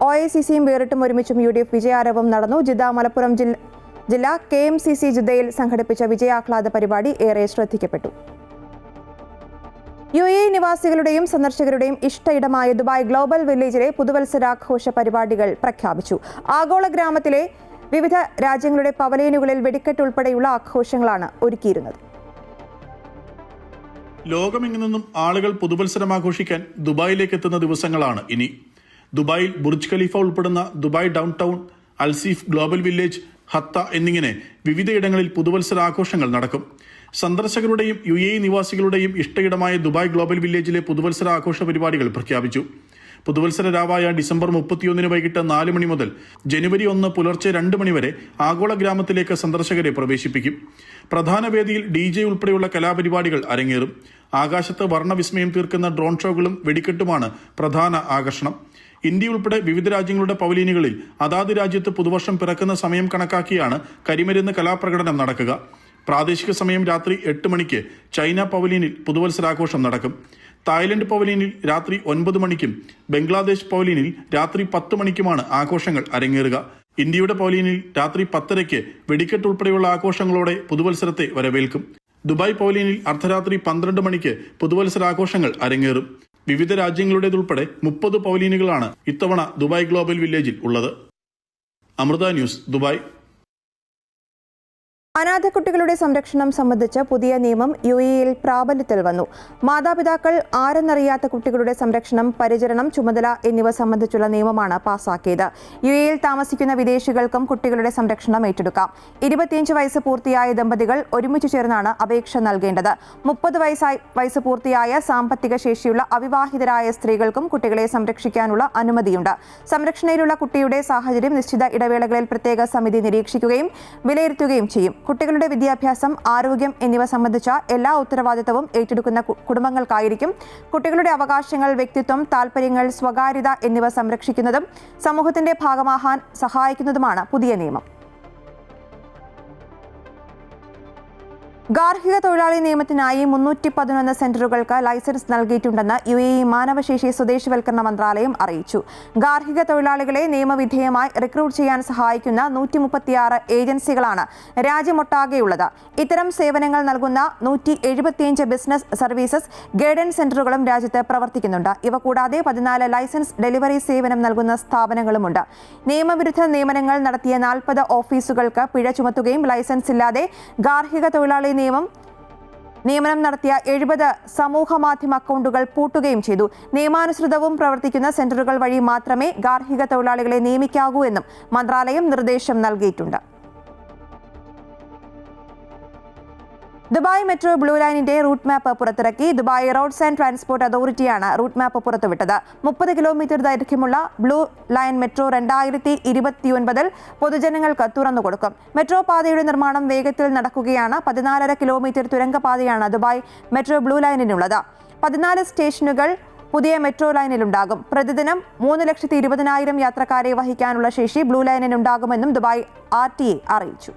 OICCയും വേറിട്ടും ഒരുമിച്ചും UDF വിജയാരവം നടന്നു. ജിദ്ദ മലപ്പുറം ജില്ലാ KMCC ജിദ്ദയിൽ സംഘടിപ്പിച്ച വിജയാഹ്ലാദ പരിപാടി ഏറെ ശ്രദ്ധിക്കപ്പെട്ടു. UAE നിവാസികളുടെയും സന്ദർശകരുടെയും ഇഷ്ടയിടമായ ദുബായ് ഗ്ലോബൽ വില്ലേജിലെ പുതുവത്സരാഘോഷ പരിപാടികൾ പ്രഖ്യാപിച്ചു. ആഗോള ഗ്രാമത്തിലെ വിവിധ രാജ്യങ്ങളുടെ പവലിയനുകളിൽ വെടിക്കെട്ട് ഉൾപ്പെടെയുള്ള ആഘോഷങ്ങളാണ് ഒരുക്കിയിരുന്നത്. ലോകമെങ്ങു നിന്നും ആളുകൾ പുതുവത്സരം ആഘോഷിക്കാൻ ദുബായിലേക്ക് എത്തുന്ന ദിവസങ്ങളാണ് ഇനി. ദുബായിൽ ബുർജ് ഖലീഫ ഉൾപ്പെടുന്ന Dubai down town, Al Seef global village, ഹത്ത എന്നിങ്ങനെ വിവിധയിടങ്ങളിൽ പുതുവത്സര ആഘോഷങ്ങൾ നടക്കും. സന്ദർശകരുടെയും UAE നിവാസികളുടെയും ഇഷ്ടയിടമായ ദുബായ് ഗ്ലോബൽ വില്ലേജിലെ പുതുവത്സര ആഘോഷ പരിപാടികൾ പ്രഖ്യാപിച്ചു. പുതുവത്സര രാവായ ഡിസംബർ 31 വൈകിട്ട് 4 മണി മുതൽ ജനുവരി 1 പുലർച്ചെ 2 മണി വരെ ആഗോള ഗ്രാമത്തിലേക്ക് സന്ദർശകരെ പ്രവേശിപ്പിക്കും. പ്രധാന വേദിയിൽ DJ ഉൾപ്പെടെയുള്ള കലാപരിപാടികൾ അരങ്ങേറും. ആകാശത്ത് വർണ്ണവിസ്മയം തീർക്കുന്ന ഡ്രോൺ ഷോകളും വെടിക്കെട്ടുമാണ് പ്രധാന ആകർഷണം. ഇന്ത്യ ഉൾപ്പെടെ വിവിധ രാജ്യങ്ങളുടെ പവലിയനുകളിൽ അതാത് രാജ്യത്ത് പുതുവർഷം പിറക്കുന്ന സമയം കണക്കാക്കിയാണ് കരിമരുന്ന് കലാപ്രകടനം നടക്കുക. പ്രാദേശിക സമയം രാത്രി 8 മണിക്ക് ചൈന പവലിയനിൽ പുതുവത്സരാഘോഷം നടക്കും. തായ്ലൻഡ് പവലിയനിൽ രാത്രി 9 മണിക്കും ബംഗ്ലാദേശ് പവലിയനിൽ രാത്രി 10 മണിക്കുമാണ് ആഘോഷങ്ങൾ അരങ്ങേറുക. ഇന്ത്യയുടെ പവലിയനിൽ രാത്രി 10:30 വെടിക്കെട്ട് ഉൾപ്പെടെയുള്ള ആഘോഷങ്ങളോടെ പുതുവത്സരത്തെ വരവേൽക്കും. ദുബായ് പവലിയനിൽ അർദ്ധരാത്രി 12 മണിക്ക് പുതുവത്സരാഘോഷങ്ങൾ അരങ്ങേറും. വിവിധ രാജ്യങ്ങളുടേതുൾപ്പെടെ 30 പവലിയനുകളാണ് ഇത്തവണ ദുബായ് ഗ്ലോബൽ വില്ലേജിൽ ഉള്ളത്. Amrita news, Dubai. അനാഥ കുട്ടികളുടെ സംരക്ഷണം സംബന്ധിച്ച് പുതിയ നിയമം UAEയിൽ പ്രാബല്യത്തിൽ വന്നു. മാതാപിതാക്കൾ ആരെന്നറിയാത്ത കുട്ടികളുടെ സംരക്ഷണം, പരിചരണം, ചുമതല എന്നിവ സംബന്ധിച്ചുള്ള നിയമമാണ് പാസാക്കിയത്. UAEയിൽ താമസിക്കുന്ന വിദേശികൾക്കും കുട്ടികളുടെ സംരക്ഷണം ഏറ്റെടുക്കാം. 25 വയസ്സ് പൂർത്തിയായ ദമ്പതികൾ ഒരുമിച്ച് ചേർന്നാണ് അപേക്ഷ നൽകേണ്ടത്. 30 വയസ്സ് പൂർത്തിയായ സാമ്പത്തിക ശേഷിയുള്ള അവിവാഹിതരായ സ്ത്രീകൾക്കും കുട്ടികളെ സംരക്ഷിക്കാനുള്ള അനുമതിയുണ്ട്. സംരക്ഷണയിലുള്ള കുട്ടിയുടെ സാഹചര്യം നിശ്ചിത ഇടവേളകളിൽ പ്രത്യേക സമിതി നിരീക്ഷിക്കുകയും വിലയിരുത്തുകയും ചെയ്യും. കുട്ടികളുടെ വിദ്യാഭ്യാസം, ആരോഗ്യം എന്നിവ സംബന്ധിച്ച എല്ലാ ഉത്തരവാദിത്തവും ഏറ്റെടുക്കുന്ന കുടുംബങ്ങൾക്കായിരിക്കും. കുട്ടികളുടെ അവകാശങ്ങൾ, വ്യക്തിത്വം, താൽപ്പര്യങ്ങൾ, സ്വകാര്യത എന്നിവ സംരക്ഷിക്കുന്നതും സമൂഹത്തിന്റെ ഭാഗമാകാൻ സഹായിക്കുന്നതുമാണ് പുതിയ നിയമം. ഗാർഹിക തൊഴിലാളി നിയമത്തിനായി 311 സെന്ററുകൾക്ക് ലൈസൻസ് നൽകിയിട്ടുണ്ടെന്ന് UAE മാനവശേഷി സ്വദേശിവൽക്കരണ മന്ത്രാലയം അറിയിച്ചു. ഗാർഹിക തൊഴിലാളികളെ നിയമവിധേയമായി റിക്രൂട്ട് ചെയ്യാൻ സഹായിക്കുന്ന 136 ഏജൻസികളാണ് രാജ്യമൊട്ടാകെയുള്ളത്. ഇത്തരം സേവനങ്ങൾ നൽകുന്ന 175 ബിസിനസ് സർവീസസ് ഗൈഡൻസ് സെന്ററുകളും രാജ്യത്ത് പ്രവർത്തിക്കുന്നുണ്ട്. ഇവ കൂടാതെ 14 ലൈസൻസ് ഡെലിവറി സേവനം നൽകുന്ന സ്ഥാപനങ്ങളുമുണ്ട്. നിയമവിരുദ്ധ നിയമനങ്ങൾ നടത്തിയ 40 ഓഫീസുകൾക്ക് പിഴ ചുമത്തുകയും ലൈസൻസ് ഇല്ലാതെ ഗാർഹിക തൊഴിലാളി നിയമനം നടത്തിയ 70 സമൂഹ മാധ്യമ അക്കൗണ്ടുകൾ പൂട്ടുകയും ചെയ്തു. നിയമാനുസൃതവും പ്രവർത്തിക്കുന്ന സെന്ററുകൾ വഴി മാത്രമേ ഗാർഹിക തൊഴിലാളികളെ നിയമിക്കാവൂ എന്നും മന്ത്രാലയം നിർദ്ദേശം നൽകിയിട്ടുണ്ട്. ദുബായ് മെട്രോ ബ്ലൂ ലൈനിന്റെ റൂട്ട് മാപ്പ് പുറത്തിറക്കി. ദുബായ് റോഡ്സ് ആൻഡ് ട്രാൻസ്പോർട്ട് അതോറിറ്റിയാണ് റൂട്ട് മാപ്പ് പുറത്തുവിട്ടത്. 30 കിലോമീറ്റർ ദൈർഘ്യമുള്ള ബ്ലൂ ലൈൻ മെട്രോ 2029 പൊതുജനങ്ങൾക്ക് തുറന്നുകൊടുക്കും. മെട്രോ പാതയുടെ നിർമ്മാണം വേഗത്തിൽ നടക്കുകയാണ്. 14.5 കിലോമീറ്റർ തുരങ്കപാതയാണ് ദുബായ് മെട്രോ ബ്ലൂ ലൈനിനുള്ളത്. 14 സ്റ്റേഷനുകൾ പുതിയ മെട്രോ ലൈനിലുണ്ടാകും. പ്രതിദിനം 3,20,000 യാത്രക്കാരെ വഹിക്കാനുള്ള ശേഷി ബ്ലൂ ലൈനിനുണ്ടാകുമെന്നും ദുബായ് RTA അറിയിച്ചു.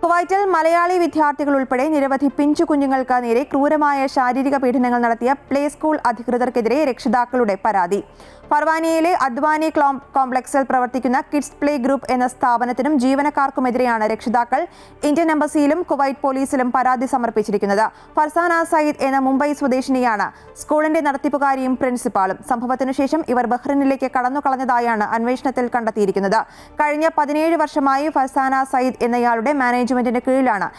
കുവൈറ്റിൽ മലയാളി വിദ്യാർത്ഥികൾ ഉൾപ്പെടെ നിരവധി പിഞ്ചു കുഞ്ഞുങ്ങൾക്ക് നേരെ ക്രൂരമായ ശാരീരിക പീഡനങ്ങൾ നടത്തിയ പ്ലേ സ്കൂൾ അധികൃതർക്കെതിരെ രക്ഷിതാക്കളുടെ പരാതി. ഫർവാനിയയിലെ അദ്വാനി കോംപ്ലക്സിൽ പ്രവർത്തിക്കുന്ന കിഡ്സ് പ്ലേ ഗ്രൂപ്പ് എന്ന സ്ഥാപനത്തിനും ജീവനക്കാർക്കുമെതിരെയാണ് രക്ഷിതാക്കൾ ഇന്ത്യൻ എംബസിയിലും കുവൈറ്റ് പോലീസിലും പരാതി സമർപ്പിച്ചിരിക്കുന്നത്. ഫർസാന സയ്യിദ് എന്ന മുംബൈ സ്വദേശിനിയാണ് സ്കൂളിന്റെ നടത്തിപ്പുകാരിയും പ്രിൻസിപ്പാളും. സംഭവത്തിനു ശേഷം ഇവർ ബഹ്റിനിലേക്ക് കടന്നുകളഞ്ഞതായാണ് അന്വേഷണത്തിൽ കണ്ടെത്തിയിരിക്കുന്നത്. കഴിഞ്ഞ 17 വർഷമായി ഫർസാന സയ്യിദ് എന്നയാളുടെ മാനേജ്മെന്റിന് കീഴിലാണ്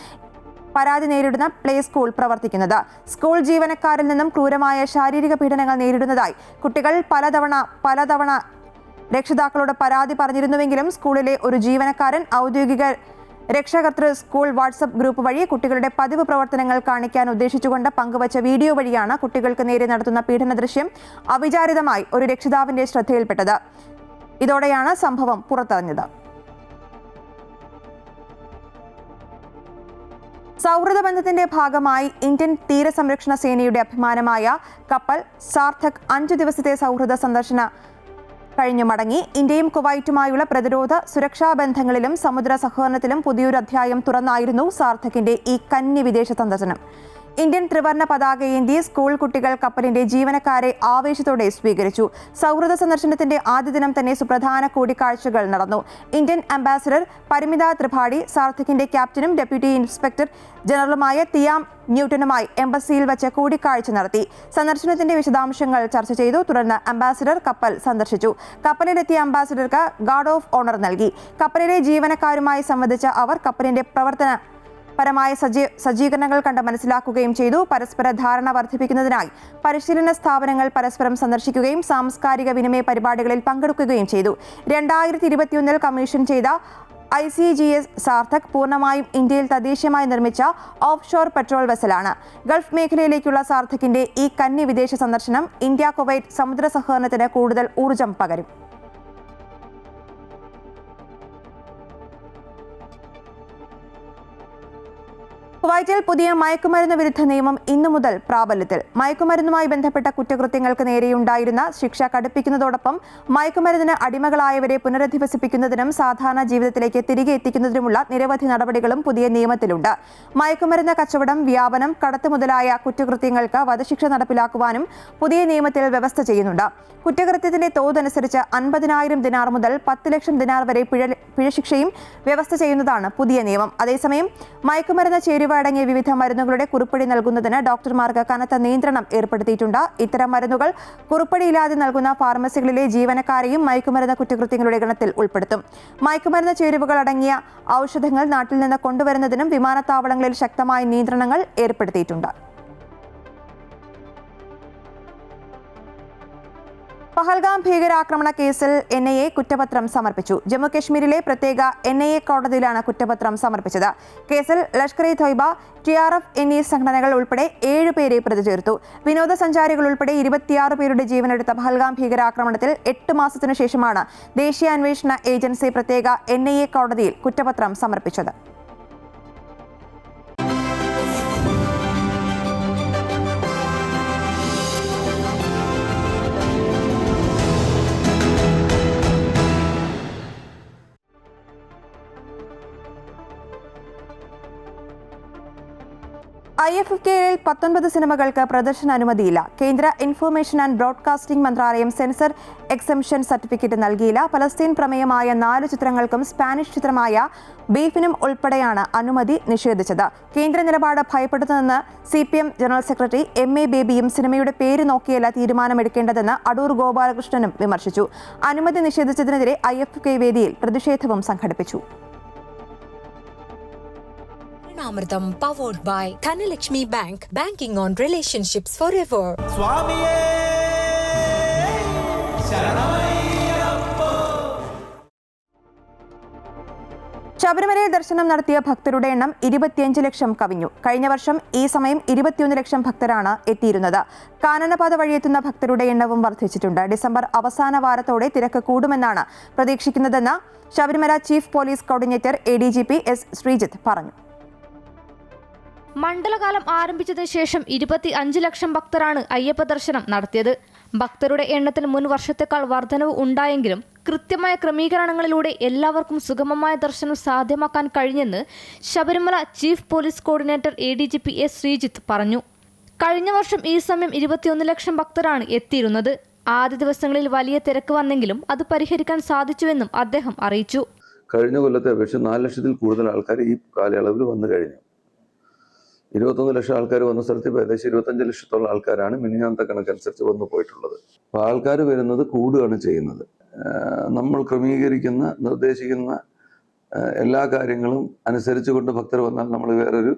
പരാതി നേരിടുന്ന പ്ലേ സ്കൂൾ പ്രവർത്തിക്കുന്നത്. സ്കൂൾ ജീവനക്കാരിൽ നിന്നും ക്രൂരമായ ശാരീരിക പീഡനങ്ങൾ നേരിടുന്നതായി കുട്ടികൾ പലതവണ രക്ഷിതാക്കളോട് പരാതി പറഞ്ഞിരുന്നുവെങ്കിലും സ്കൂളിലെ ഒരു ജീവനക്കാരൻ ഔദ്യോഗിക രക്ഷകർതൃ സ്കൂൾ വാട്സപ്പ് ഗ്രൂപ്പ് വഴി കുട്ടികളുടെ പതിവ് പ്രവർത്തനങ്ങൾ കാണിക്കാൻ ഉദ്ദേശിച്ചുകൊണ്ട് പങ്കുവച്ച വീഡിയോ വഴിയാണ് കുട്ടികൾക്ക് നേരെ നടത്തുന്ന പീഡന ദൃശ്യം അവിചാരിതമായി ഒരു രക്ഷിതാവിന്റെ ശ്രദ്ധയിൽപ്പെട്ടത്. ഇതോടെയാണ് സംഭവം പുറത്തറിഞ്ഞത്. സൗഹൃദ ബന്ധത്തിന്റെ ഭാഗമായി ഇന്ത്യൻ തീരസംരക്ഷണ സേനയുടെ അഭിമാനമായ കപ്പൽ സാർത്ഥക് 5 ദിവസത്തെ സൗഹൃദ സന്ദർശന കഴിഞ്ഞു മടങ്ങി. ഇന്ത്യയും കുവൈറ്റുമായുള്ള പ്രതിരോധ സുരക്ഷാ ബന്ധങ്ങളിലും സമുദ്ര സഹകരണത്തിലും പുതിയൊരു അധ്യായം തുറന്നായിരുന്നു സാർത്ഥകിന്റെ ഈ കന്നി വിദേശ സന്ദർശനം. ഇന്ത്യൻ ത്രിവർണ്ണ പതാകയേന്തി സ്കൂൾ കുട്ടികൾ കപ്പലിന്റെ ജീവനക്കാരെ ആവേശത്തോടെ സ്വീകരിച്ചു. സൗഹൃദ സന്ദർശനത്തിന്റെ ആദ്യ ദിനം തന്നെ സുപ്രധാന കൂടിക്കാഴ്ചകൾ നടന്നു. ഇന്ത്യൻ അംബാസിഡർ പരിമിത ത്രിപാഠി സാർത്ഥകിന്റെ ക്യാപ്റ്റനും ഡെപ്യൂട്ടി ഇൻസ്പെക്ടർ ജനറലുമായ തിയാം ന്യൂട്ടനുമായി എംബസിയിൽ വെച്ച് കൂടിക്കാഴ്ച നടത്തി. സന്ദർശനത്തിന്റെ വിശദാംശങ്ങൾ ചർച്ച ചെയ്തു. തുടർന്ന് അംബാസിഡർ കപ്പൽ സന്ദർശിച്ചു. കപ്പലിലെത്തിയ അംബാസിഡർക്ക് ഗാർഡ് ഓഫ് ഓണർ നൽകി. കപ്പലിലെ ജീവനക്കാരുമായി സംവദിച്ച അവർ കപ്പലിന്റെ പരമായ സജ്ജീകരണങ്ങൾ കണ്ട് മനസ്സിലാക്കുകയും ചെയ്തു. പരസ്പര ധാരണ വർദ്ധിപ്പിക്കുന്നതിനായി പരിശീലന സ്ഥാപനങ്ങൾ പരസ്പരം സന്ദർശിക്കുകയും സാംസ്കാരിക വിനിമയ പരിപാടികളിൽ പങ്കെടുക്കുകയും ചെയ്തു. 2021 കമ്മീഷൻ ചെയ്ത ICGS സാർത്ഥക് പൂർണ്ണമായും ഇന്ത്യയിൽ തദ്ദേശീയമായി നിർമ്മിച്ച ഓഫ് ഷോർ പെട്രോൾ വെസലാണ്. ഗൾഫ് മേഖലയിലേക്കുള്ള സാർത്ഥകിന്റെ ഈ കന്നി വിദേശ സന്ദർശനം ഇന്ത്യ കുവൈറ്റ് സമുദ്ര സഹകരണത്തിന് കൂടുതൽ ഊർജം പകരും. കുവൈറ്റിൽ പുതിയ മയക്കുമരുന്ന് വിരുദ്ധ നിയമം ഇന്നു മുതൽ പ്രാബല്യത്തിൽ. മയക്കുമരുന്നുമായി ബന്ധപ്പെട്ട കുറ്റകൃത്യങ്ങൾക്ക് നേരെയുണ്ടായിരുന്ന ശിക്ഷ കടുപ്പിക്കുന്നതോടൊപ്പം മയക്കുമരുന്നിന് അടിമകളായവരെ പുനരധിവസിപ്പിക്കുന്നതിനും സാധാരണ ജീവിതത്തിലേക്ക് തിരികെ എത്തിക്കുന്നതിനുമുള്ള നിരവധി നടപടികളും പുതിയ നിയമത്തിലുണ്ട്. മയക്കുമരുന്ന് കച്ചവടം, വ്യാപനം, കടത്ത് മുതലായ കുറ്റകൃത്യങ്ങൾക്ക് വധശിക്ഷ നടപ്പിലാക്കുവാനും പുതിയ നിയമത്തിൽ വ്യവസ്ഥ ചെയ്യുന്നുണ്ട്. കുറ്റകൃത്യത്തിന്റെ തോതനുസരിച്ച് 50,000 ദിനാർ മുതൽ 10 ലക്ഷം ദിനാർ വരെ പിഴശിക്ഷയും വ്യവസ്ഥ ചെയ്യുന്നതാണ് പുതിയ നിയമം. അതേസമയം മയക്കുമരുന്ന് ചേരുവ അടങ്ങിയ വിവിധ മരുന്നുകളുടെ കുറിപ്പടി നൽകുന്നതിന് ഡോക്ടർമാർക്ക് കനത്ത നിയന്ത്രണം ഏർപ്പെടുത്തിയിട്ടുണ്ട്. ഇത്തരം മരുന്നുകൾ കുറിപ്പടിയില്ലാതെ നൽകുന്ന ഫാർമസികളിലെ ജീവനക്കാരെയും മയക്കുമരുന്ന് കുറ്റകൃത്യങ്ങളുടെ ഗണത്തിൽ ഉൾപ്പെടുത്തും. മയക്കുമരുന്ന് ചേരുവകൾ അടങ്ങിയ ഔഷധങ്ങൾ നാട്ടിൽ നിന്ന് കൊണ്ടുവരുന്നതിനും വിമാനത്താവളങ്ങളിൽ ശക്തമായ നിയന്ത്രണങ്ങൾ ഏർപ്പെടുത്തിയിട്ടുണ്ട്. പഹൽഗാം ഭീകരാക്രമണ കേസിൽ NIA കുറ്റപത്രം സമർപ്പിച്ചു. ജമ്മുകശ്മീരിലെ പ്രത്യേക NIA കോടതിയിലാണ് കുറ്റപത്രം സമർപ്പിച്ചത്. കേസിൽ ലഷ്കർ ഇ തൊയ്ബ, TRF എന്നീ സംഘടനകൾ ഉൾപ്പെടെ 7 പേരെ പ്രതി ചേർത്തു. വിനോദസഞ്ചാരികൾ ഉൾപ്പെടെ 26 പേരുടെ ജീവനെടുത്ത പഹൽഗാം ഭീകരാക്രമണത്തിൽ 8 മാസത്തിനു ശേഷമാണ് ദേശീയ അന്വേഷണ ഏജൻസി പ്രത്യേക NIA കോടതിയിൽ കുറ്റപത്രം സമർപ്പിച്ചത്. IFFKയിൽ 19 സിനിമകൾക്ക് പ്രദർശന അനുമതിയില്ല. കേന്ദ്ര ഇൻഫർമേഷൻ ആൻഡ് ബ്രോഡ്കാസ്റ്റിംഗ് മന്ത്രാലയം സെൻസർ എക്സംഷൻ സർട്ടിഫിക്കറ്റ് നൽകിയില്ല. പലസ്തീൻ പ്രമേയമായ 4 ചിത്രങ്ങൾക്കും സ്പാനിഷ് ചിത്രമായ ബീഫിനും ഉൾപ്പെടെയാണ് അനുമതി നിഷേധിച്ചത്. കേന്ദ്ര നിലപാട് ഭയപ്പെടുത്തുന്നതെന്ന് CPM ജനറൽ സെക്രട്ടറി MA ബേബിയും സിനിമയുടെ പേര് നോക്കിയല്ല തീരുമാനമെടുക്കേണ്ടതെന്ന് അടൂർ ഗോപാലകൃഷ്ണനും വിമർശിച്ചു. അനുമതി നിഷേധിച്ചതിനെതിരെ IFFK വേദിയിൽ പ്രതിഷേധവും സംഘടിപ്പിച്ചു. Amritam powered by Dhanalakshmi Bank, banking on relationships forever. Swamiye Sharanam ശബരിമലയിൽ ദർശനം നടത്തിയ ഭക്തരുടെ എണ്ണം 25 ലക്ഷം കവിഞ്ഞു. കഴിഞ്ഞ വർഷം ഈ സമയം 21 ലക്ഷം ഭക്തരാണ് എത്തിയിരുന്നത്. കാനനപാത വഴിയെത്തുന്ന ഭക്തരുടെ എണ്ണവും വർദ്ധിച്ചിട്ടുണ്ട്. ഡിസംബർ അവസാന വാരത്തോടെ തിരക്ക് കൂടുമെന്നാണ് പ്രതീക്ഷിക്കുന്നതെന്ന് Sabarimala chief police coordinator ADGP S. Sreejith പറഞ്ഞു. മണ്ഡലകാലം ആരംഭിച്ചതിനു ശേഷം 25 ലക്ഷം ഭക്തരാണ് അയ്യപ്പ ദർശനം നടത്തിയത്. ഭക്തരുടെ എണ്ണത്തിൽ മുൻ വർഷത്തേക്കാൾ വർധനവ് ഉണ്ടായെങ്കിലും കൃത്യമായ ക്രമീകരണങ്ങളിലൂടെ എല്ലാവർക്കും സുഗമമായ ദർശനം സാധ്യമാക്കാൻ കഴിഞ്ഞെന്ന് Sabarimala chief police coordinator ADGP S. Sreejith പറഞ്ഞു. കഴിഞ്ഞ വർഷം ഈ സമയം 21 ലക്ഷം ഭക്തരാണ് എത്തിയിരുന്നത്. ആദ്യ ദിവസങ്ങളിൽ വലിയ തിരക്ക് വന്നെങ്കിലും അത് പരിഹരിക്കാൻ സാധിച്ചുവെന്നും അദ്ദേഹം അറിയിച്ചു. കഴിഞ്ഞ കൊല്ലത്തെ അപേക്ഷിച്ച് 4 ലക്ഷത്തിൽ കൂടുതൽ ആൾക്കാർ ഈ കാലയളവിൽ വന്നു കഴിഞ്ഞു. 21 ലക്ഷം ആൾക്കാർ വന്ന സ്ഥലത്ത് ഇപ്പോൾ ഏകദേശം 25 ലക്ഷത്തോളം ആൾക്കാരാണ് മിനിഞ്ഞാന്നത്തെ കണക്കനുസരിച്ച് വന്നു പോയിട്ടുള്ളത്. അപ്പോൾ ആൾക്കാർ വരുന്നത് കൂടുകയാണ് ചെയ്യുന്നത്. നമ്മൾ ക്രമീകരിക്കുന്ന നിർദ്ദേശിക്കുന്ന എല്ലാ കാര്യങ്ങളും അനുസരിച്ചുകൊണ്ട് ഭക്തർ വന്നാൽ നമ്മൾ വേറൊരു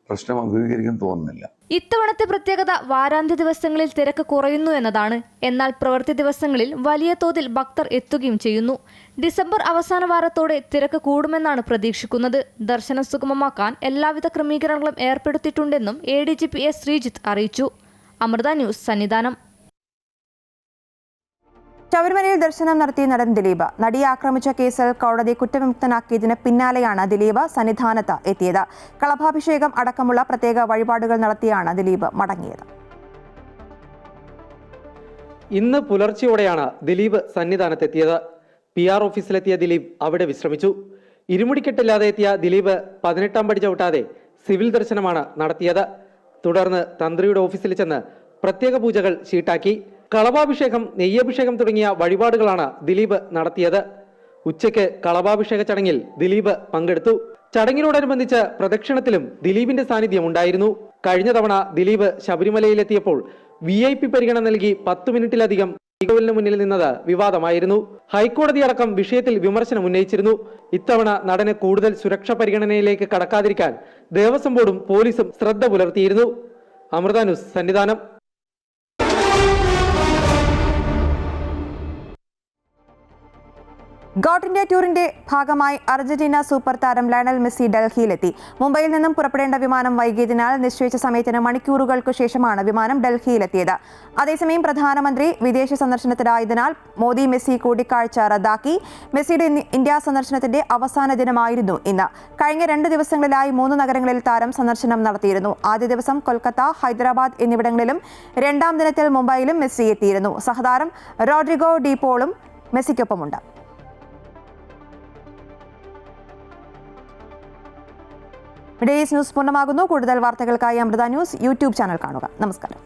പ്രശ്നം അഭിമുഖീകരിക്കാൻ തോന്നുന്നില്ല. ഇത്തവണത്തെ പ്രത്യേകത വാരാന്ത്യ ദിവസങ്ങളിൽ തിരക്ക് കുറയുന്നു എന്നതാണ്. എന്നാൽ പ്രവൃത്തി ദിവസങ്ങളിൽ വലിയ തോതിൽ ഭക്തർ എത്തുകയും ചെയ്യുന്നു. ഡിസംബർ അവസാന വാരത്തോടെ തിരക്ക് കൂടുമെന്നാണ് പ്രതീക്ഷിക്കുന്നത്. ദർശനം സുഗമമാക്കാൻ എല്ലാവിധ ക്രമീകരണങ്ങളും ഏർപ്പെടുത്തിയിട്ടുണ്ടെന്നും ADGP S. ശ്രീജിത്ത് അറിയിച്ചു. അമൃത ന്യൂസ് സന്നിധാനം. ശബരിമലയിൽ ദർശനം നടത്തിയ നടൻ ദിലീപ് നടിയെ ആക്രമിച്ച കേസിൽ കോടതി കുറ്റവിമുക്തനാക്കിയതിന് പിന്നാലെയാണ് ദിലീപ് സന്നിധാനത്ത് എത്തിയത്. കളഭാഭിഷേകം അടക്കമുള്ള പ്രത്യേക വഴിപാടുകൾ നടത്തിയാണ് ദിലീപ് മടങ്ങിയത്. ഇന്ന് പുലർച്ചെയോടെയാണ് ദിലീപ് സന്നിധാനത്തെത്തിയത്. PR ഓഫീസിലെത്തിയ ദിലീപ് അവിടെ വിശ്രമിച്ചു. ഇരുമുടിക്കെട്ടില്ലാതെ എത്തിയ ദിലീപ് 18-ാം പടി ചവിട്ടാതെ സിവിൽ ദർശനമാണ് നടത്തിയത്. തുടർന്ന് തന്ത്രിയുടെ ഓഫീസിൽ ചെന്ന് പ്രത്യേക പൂജകൾ ഷീട്ടാക്കി. കളഭാഭിഷേകം, നെയ്യഭിഷേകം തുടങ്ങിയ വഴിപാടുകളാണ് ദിലീപ് നടത്തിയത്. ഉച്ചയ്ക്ക് കളഭാഭിഷേക ചടങ്ങിൽ ദിലീപ് പങ്കെടുത്തു. ചടങ്ങിനോടനുബന്ധിച്ച് പ്രദക്ഷിണത്തിലും ദിലീപിന്റെ സാന്നിധ്യം ഉണ്ടായിരുന്നു. കഴിഞ്ഞ തവണ ദിലീപ് ശബരിമലയിലെത്തിയപ്പോൾ VIP പരിഗണന നൽകി 10 മിനിറ്റിലധികം ശ്രീകോവിലിന് മുന്നിൽ നിന്നത് വിവാദമായിരുന്നു. ഹൈക്കോടതി അടക്കം വിഷയത്തിൽ വിമർശനം ഉന്നയിച്ചിരുന്നു. ഇത്തവണ നടന് കൂടുതൽ സുരക്ഷാ പരിഗണനയിലേക്ക് കടക്കാതിരിക്കാൻ ദേവസ്വം ബോർഡും പോലീസും ശ്രദ്ധ പുലർത്തിയിരുന്നു. Amrita news Sannidhanam. GOAT India ടൂറിന്റെ ഭാഗമായി അർജന്റീന സൂപ്പർ താരം ലയണൽ മെസ്സി ഡൽഹിയിലെത്തി. മുംബൈയിൽ നിന്നും പുറപ്പെടേണ്ട വിമാനം വൈകിയതിനാൽ നിശ്ചയിച്ച സമയത്തിന് മണിക്കൂറുകൾക്ക് ശേഷമാണ് വിമാനം ഡൽഹിയിലെത്തിയത്. അതേസമയം പ്രധാനമന്ത്രി വിദേശ സന്ദർശനത്തിലായതിനാൽ മോദി മെസ്സി കൂടിക്കാഴ്ച റദ്ദാക്കി. മെസ്സിയുടെ ഇന്ത്യ സന്ദർശനത്തിന്റെ അവസാന ദിനമായിരുന്നു ഇന്ന്. കഴിഞ്ഞ 2 ദിവസങ്ങളിലായി 3 നഗരങ്ങളിൽ താരം സന്ദർശനം നടത്തിയിരുന്നു. ആദ്യ ദിവസം കൊൽക്കത്ത, ഹൈദരാബാദ് എന്നിവിടങ്ങളിലും 2-ാം ദിനത്തിൽ മുംബൈയിലും മെസ്സി എത്തിയിരുന്നു. സഹതാരം റോഡ്രിഗോ ഡി പോളും മെസ്സിക്കൊപ്പമുണ്ട്. ഡെയിലീസ് ന്യൂസ് പൂർണ്ണമാകുന്നു. കൂടുതൽ വാർത്തകൾക്കായി അമൃത ന്യൂസ് യൂട്യൂബ് ചാനൽ കാണുക. നമസ്കാരം.